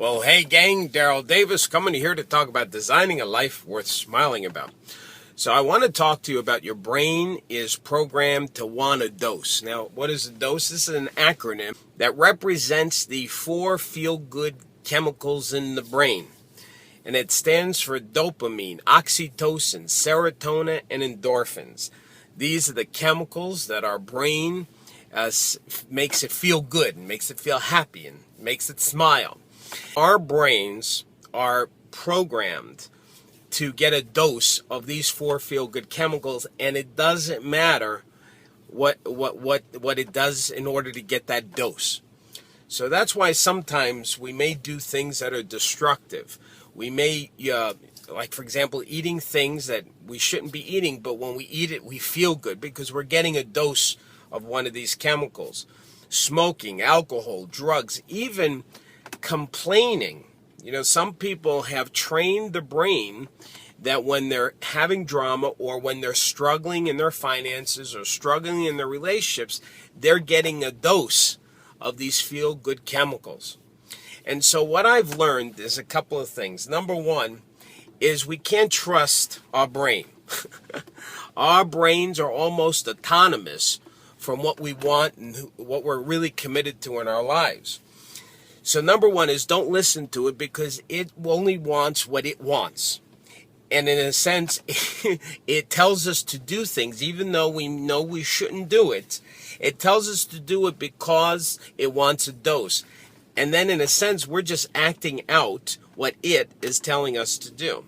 Well, hey gang, Daryl Davis coming here to talk about designing a life worth smiling about. So I want to talk to you about your brain is programmed to want a dose. Now, what is a dose? This is an acronym that represents the 4 feel-good chemicals in the brain. And it stands for dopamine, oxytocin, serotonin, and endorphins. These are the chemicals that our brain makes it feel good, and makes it feel happy, and makes it smile. Our brains are programmed to get a dose of these 4 feel-good chemicals, and it doesn't matter what it does in order to get that dose. So that's why sometimes we may do things that are destructive. We may, like for example, eating things that we shouldn't be eating, but when we eat it, we feel good because we're getting a dose of one of these chemicals. Smoking, alcohol, drugs, even complaining. Some people have trained the brain that when they're having drama or when they're struggling in their finances or struggling in their relationships, they're getting a dose of these feel-good chemicals. And so what I've learned is a couple of things. Number one is we can't trust our brain. Our brains are almost autonomous from what we want and what we're really committed to in our lives. So number one is don't listen to it because it only wants what it wants. And in a sense, it tells us to do things, even though we know we shouldn't do it. It tells us to do it because it wants a dose. And then in a sense, we're just acting out what it is telling us to do.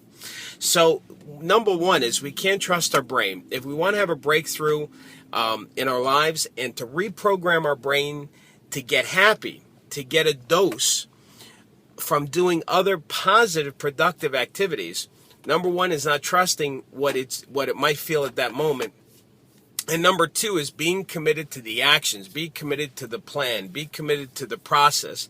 So number one is we can't trust our brain. If we want to have a breakthrough in our lives and to reprogram our brain to get happy, to get a dose from doing other positive, productive activities, number one is not trusting what it might feel at that moment. And number two is being committed to the actions, be committed to the plan, be committed to the process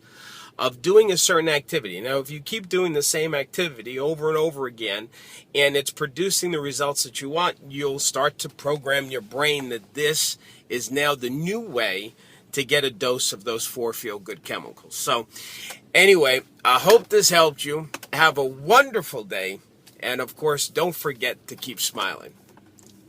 of doing a certain activity. Now, if you keep doing the same activity over and over again, and it's producing the results that you want, you'll start to program your brain that this is now the new way to get a dose of those 4 feel-good chemicals. So anyway, I hope this helped you. Have a wonderful day. And of course, don't forget to keep smiling.